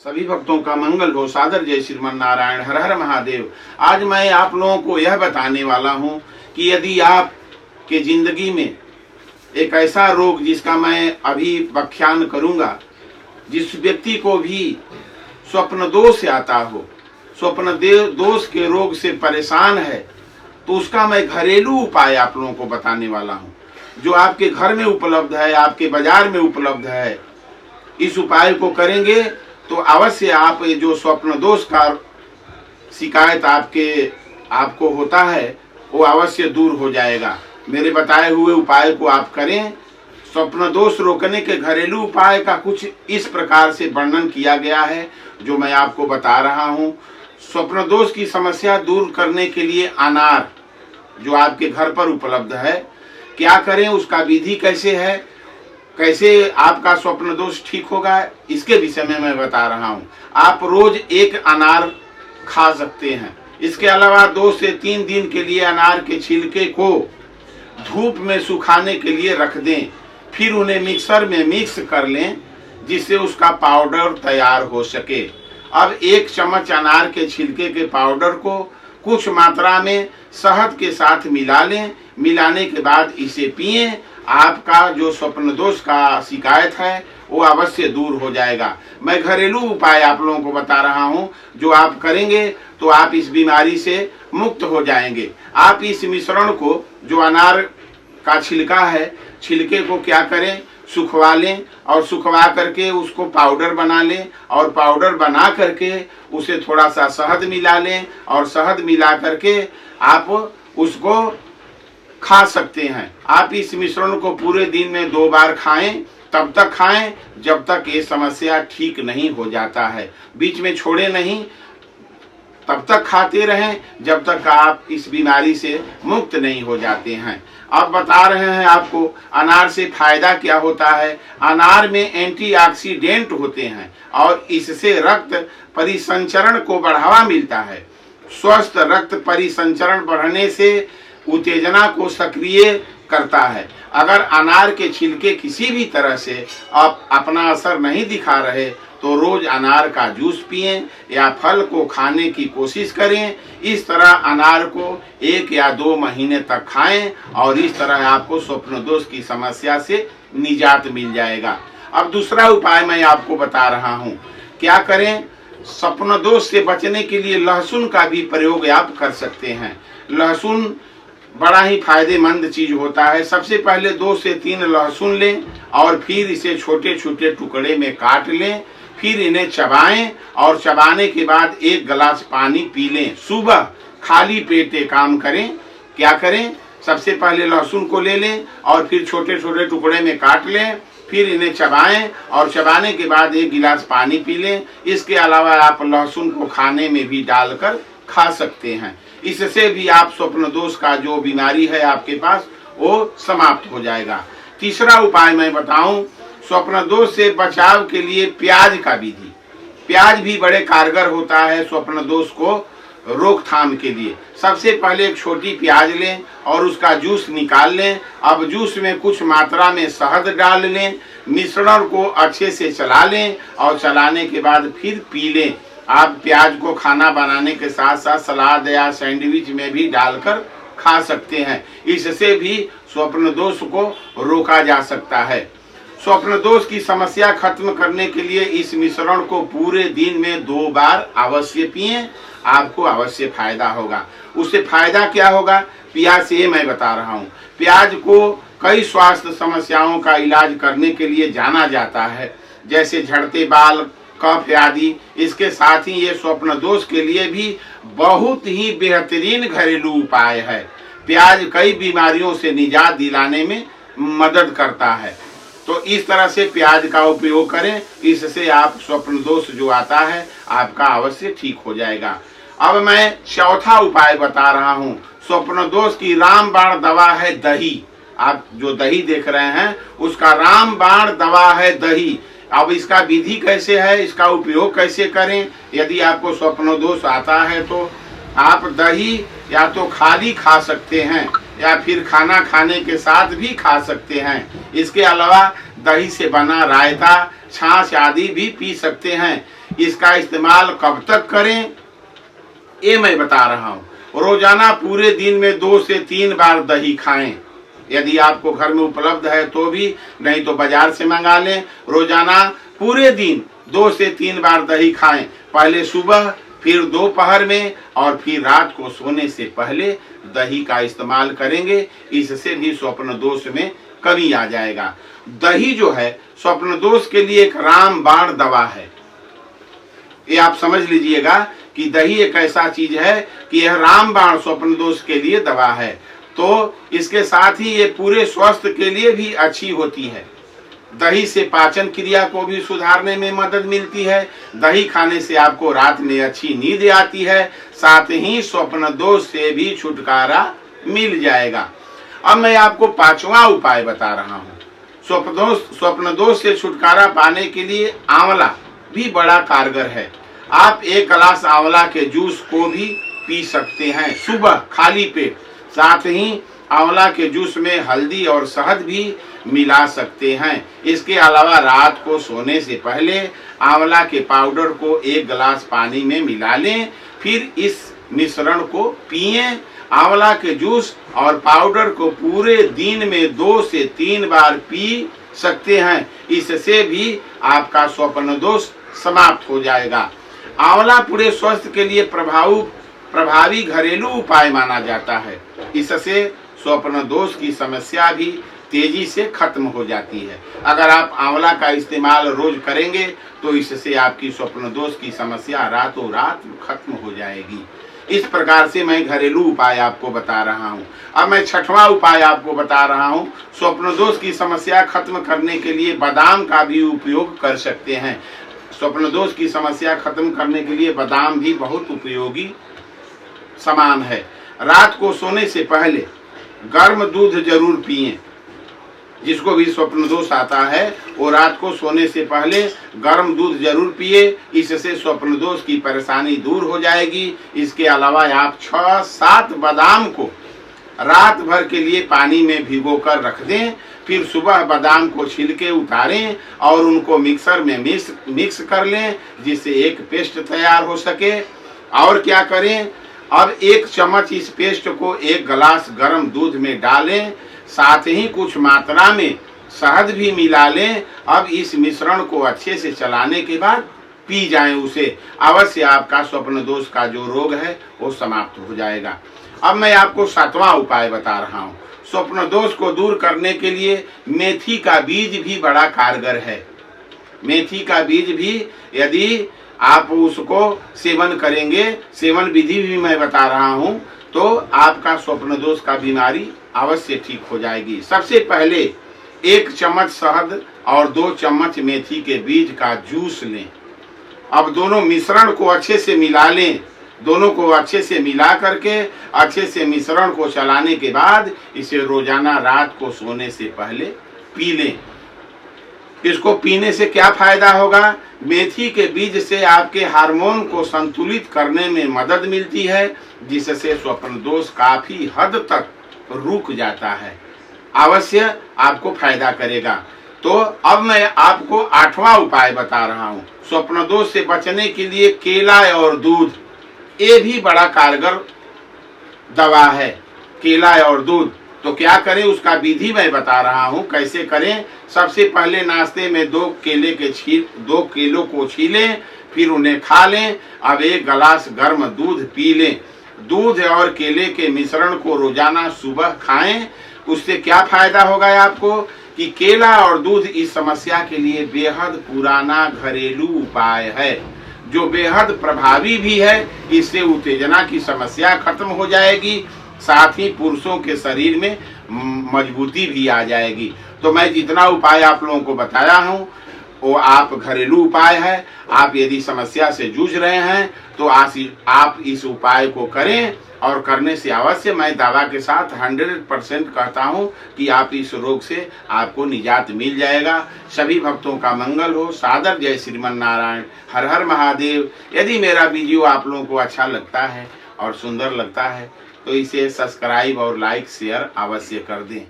सभी भक्तों का मंगल हो। सादर जय श्रीमन नारायण। हर हर महादेव। आज मैं आप लोगों को यह बताने वाला हूं कि यदि आप के जिंदगी में एक ऐसा रोग जिसका मैं अभी व्याख्यान करूंगा, जिस व्यक्ति को भी स्वप्न दोष आता हो, स्वप्न दोष के रोग से परेशान है, तो उसका मैं घरेलू उपाय आप लोगों को बताने वाला हूं, जो आपके घर में उपलब्ध है, आपके बाजार में उपलब्ध है। इस उपाय को करेंगे तो अवश्य आप जो स्वप्न दोष का शिकायत आपको होता है वो अवश्य दूर हो जाएगा। मेरे बताए हुए उपाय को आप करें। स्वप्न दोष रोकने के घरेलू उपाय का कुछ इस प्रकार से वर्णन किया गया है जो मैं आपको बता रहा हूं। स्वप्न दोष की समस्या दूर करने के लिए अनार जो आपके घर पर उपलब्ध है, क्या करें, उसका विधि कैसे है, कैसे आपका स्वप्न दोष ठीक होगा, इसके विषय में मैं बता रहा हूं। आप रोज एक अनार खा सकते हैं। इसके अलावा 2 से 3 दिन के लिए अनार के छिलके को धूप में सुखाने के लिए रख दें, फिर उन्हें मिक्सर में मिक्स कर लें जिससे उसका पाउडर तैयार हो सके। अब 1 चम्मच अनार के छिलके के पाउडर को कुछ मात्रा में शहद के साथ मिला लें। मिलाने के बाद इसे पिएं। आपका जो स्वप्न दोष का शिकायत है वो अवश्य दूर हो जाएगा। मैं घरेलू उपाय आप लोगों को बता रहा हूं, जो आप करेंगे तो आप इस बीमारी से मुक्त हो जाएंगे। आप इस मिश्रण को, जो अनार का छिलका है, छिलके को क्या करें, सुखवा लें और सुखवा करके उसको पाउडर बना लें और पाउडर बना करके उसे थोड़ा सा शहद मिला लें और शहद मिला करके आप उसको खा सकते हैं। आप इस मिश्रण को पूरे दिन में 2 बार खाएं, तब तक खाएं जब तक ये समस्या ठीक नहीं हो जाता है। बीच में छोड़े नहीं, तब तक खाते रहें जब तक आप इस बीमारी से मुक्त नहीं हो जाते हैं। अब बता रहे हैं आपको अनार से फायदा क्या होता है। अनार में एंटीऑक्सीडेंट होते हैं और इससे रक्त परिसंचरण को बढ़ावा मिलता है। स्वस्थ रक्त परिसंचरण बढ़ने से उत्तेजना को सक्रिय करता है। अगर अनार के छिलके किसी भी तरह से अपना असर नहीं दिखा रहे तो रोज अनार का जूस पिएं या फल को खाने की कोशिश करें। इस तरह अनार को 1 या 2 महीने तक खाएं और इस तरह आपको स्वप्न दोष की समस्या से निजात मिल जाएगा। अब दूसरा उपाय मैं आपको बता रहा हूं, क्या करें। स्वप्न दोष से बचने के लिए लहसुन का भी प्रयोग आप कर सकते हैं। लहसुन बड़ा ही फायदेमंद चीज होता है। सबसे पहले 2 से 3 लहसुन लें और फिर इसे छोटे छोटे टुकड़े में काट लें। फिर इन्हें चबाएं और चबाने के बाद 1 गिलास पानी पी लें। सुबह खाली पेट काम करें। क्या करें, सबसे पहले लहसुन को ले लें और फिर छोटे छोटे टुकड़े में काट लें। फिर इन्हें चबाएं और चबाने के बाद 1 गिलास पानी पी लें। इसके अलावा आप लहसुन को खाने में भी डालकर खा सकते हैं। इससे भी आप स्वप्न दोष का जो बीमारी है आपके पास वो समाप्त हो जाएगा। तीसरा उपाय मैं बताऊं, स्वप्न दोष से बचाव के लिए प्याज का विधि। प्याज भी बड़े कारगर होता है स्वप्न दोष को रोकथाम के लिए। सबसे पहले एक छोटी प्याज लें और उसका जूस निकाल लें। अब जूस में कुछ मात्रा में शहद डाल लें। मिश्रण को अच्छे से चला लें और चलाने के बाद फिर पी लें। आप प्याज को खाना बनाने के साथ साथ सलाद या सैंडविच में भी डालकर खा सकते हैं। इससे भी स्वप्न दोष को रोका जा सकता है। स्वप्न दोष की समस्या खत्म करने के लिए इस मिश्रण को पूरे दिन में 2 बार अवश्य पिएं। आपको अवश्य फायदा होगा। उससे फायदा क्या होगा, प्याज से मैं बता रहा हूँ। प्याज को कई स्वास्थ्य समस्याओं का इलाज करने के लिए जाना जाता है, जैसे झड़ते बाल, कफ आदि। इसके साथ ही ये स्वप्न दोष के लिए भी बहुत ही बेहतरीन घरेलू उपाय है। प्याज कई बीमारियों से निजात दिलाने में मदद करता है। तो इस तरह से प्याज का उपयोग करें। इससे आप स्वप्न दोष जो आता है आपका अवश्य ठीक हो जाएगा। अब मैं चौथा उपाय बता रहा हूँ। स्वप्न दोष की रामबाण दवा है दही। आप जो दही देख रहे हैं उसका रामबाण दवा है दही। अब इसका विधि कैसे है, इसका उपयोग कैसे करें। यदि आपको स्वप्न दोष आता है तो आप दही या तो खाली खा सकते हैं या फिर खाना खाने के साथ भी खा सकते हैं। इसके अलावा दही से बना रायता, छाछ आदि भी पी सकते हैं। इसका इस्तेमाल कब तक करें ये मैं बता रहा हूँ। रोजाना पूरे दिन में 2 से 3 बार दही खाएं। यदि आपको घर में उपलब्ध है तो भी, नहीं तो बाजार से मंगा लें। रोजाना पूरे दिन 2 से 3 बार दही खाएं। पहले सुबह, फिर दोपहर में और फिर रात को सोने से पहले दही का इस्तेमाल करेंगे। इससे भी स्वप्न दोष में कमी आ जाएगा। दही जो है स्वप्न दोष के लिए एक रामबाण दवा है। ये आप समझ लीजिएगा कि दही एक ऐसा चीज है कि यह रामबाण स्वप्न दोष के लिए दवा है। तो इसके साथ ही ये पूरे स्वास्थ्य के लिए भी अच्छी होती है। दही से पाचन क्रिया को भी सुधारने में मदद मिलती है। दही खाने से आपको रात में अच्छी नींद आती है। साथ ही स्वप्न दोष से भी छुटकारा मिल जाएगा। अब मैं आपको 5वां उपाय बता रहा हूँ। स्वप्न दोष से छुटकारा पाने के लिए आंवला भी बड़ा कारगर है। आप 1 गिलास आंवला के जूस को भी पी सकते हैं सुबह खाली पेट। साथ ही आंवला के जूस में हल्दी और शहद भी मिला सकते हैं। इसके अलावा रात को सोने से पहले आंवला के पाउडर को 1 गिलास पानी में मिला लें, फिर इस मिश्रण को पिएं। आंवला के जूस और पाउडर को पूरे दिन में 2 से 3 बार पी सकते हैं। इससे भी आपका स्वप्न दोष समाप्त हो जाएगा। आंवला पूरे स्वास्थ्य के लिए प्रभावी घरेलू उपाय माना जाता है। इससे स्वप्न दोष की समस्या भी तेजी से खत्म हो जाती है। अगर आप आंवला का इस्तेमाल रोज करेंगे तो इससे आपकी स्वप्न दोष की समस्या रातों रात खत्म हो जाएगी। इस प्रकार से मैं घरेलू उपाय आपको बता रहा हूँ। अब मैं 6वां उपाय आपको बता रहा हूँ। स्वप्न दोष की समस्या खत्म करने के लिए बादाम का भी उपयोग कर सकते हैं। स्वप्न दोष की समस्या खत्म करने के लिए बादाम भी बहुत उपयोगी सामान है। रात को सोने से पहले गर्म दूध जरूर पिएं। जिसको भी स्वप्न दोष आता है वो रात को सोने से पहले गर्म दूध जरूर पिए। इससे स्वप्न दोष की परेशानी दूर हो जाएगी। इसके अलावा आप 6-7 बादाम को रात भर के लिए पानी में भिगोकर रख दें, फिर सुबह बादाम को छिलके उतारें और उनको मिक्सर में मिक्स कर लें, जिससे एक पेस्ट तैयार हो सके। और क्या करें, अब 1 चम्मच इस पेस्ट को 1 गिलास गर्म दूध में डालें, साथ ही कुछ मात्रा में शहद भी मिला लें। अब इस मिश्रण को अच्छे से चलाने के बाद पी जाएं उसे। अवश्य आपका स्वप्न दोष का जो रोग है वो समाप्त हो जाएगा। अब मैं आपको 7वां उपाय बता रहा हूँ। स्वप्न दोष को दूर करने के लिए मेथी का बीज भी बड़ा कारगर है। मेथी का बीज भी यदि आप उसको सेवन करेंगे, सेवन विधि भी मैं बता रहा हूँ, तो आपका स्वप्न दोष का बीमारी अवश्य ठीक हो जाएगी। सबसे पहले 1 चम्मच शहद और 2 चम्मच मेथी के बीज का जूस लें। अब दोनों मिश्रण को अच्छे से मिला लें। दोनों को अच्छे से मिला करके अच्छे से मिश्रण को चलाने के बाद इसे रोजाना रात को सोने से पहले पी लें। इसको पीने से क्या फायदा होगा? मेथी के बीज से आपके हार्मोन को संतुलित करने में मदद मिलती है, जिससे स्वप्न दोष काफी हद तक रुक जाता है। अवश्य आपको फायदा करेगा। तो अब मैं आपको 8वां उपाय बता रहा हूँ। स्वप्न दोष से बचने के लिए केला और दूध, ये भी बड़ा कारगर दवा है। केला और दूध, तो क्या करें उसका विधि मैं बता रहा हूँ कैसे करें। सबसे पहले नाश्ते में 2 केलों को छीलें, फिर उन्हें खा लें। अब 1 गिलास गर्म दूध पी लें। दूध और केले के मिश्रण को रोजाना सुबह खाएं। उससे क्या फायदा होगा आपको कि केला और दूध इस समस्या के लिए बेहद पुराना घरेलू उपाय है, जो बेहद प्रभावी भी है। इससे उत्तेजना की समस्या खत्म हो जाएगी, साथ ही पुरुषों के शरीर में मजबूती भी आ जाएगी। तो मैं जितना उपाय आप लोगों को बताया हूँ वो आप घरेलू उपाय है। आप यदि समस्या से जूझ रहे हैं तो आप इस उपाय को करें, और करने से अवश्य मैं दावा के साथ 100% कहता हूं कि आप इस रोग से आपको निजात मिल जाएगा। सभी भक्तों का मंगल हो। सादर जय श्रीमन नारायण। हर हर महादेव। यदि मेरा वीडियो आप लोगों को अच्छा लगता है और सुंदर लगता है तो इसे सब्सक्राइब और लाइक शेयर अवश्य कर दें।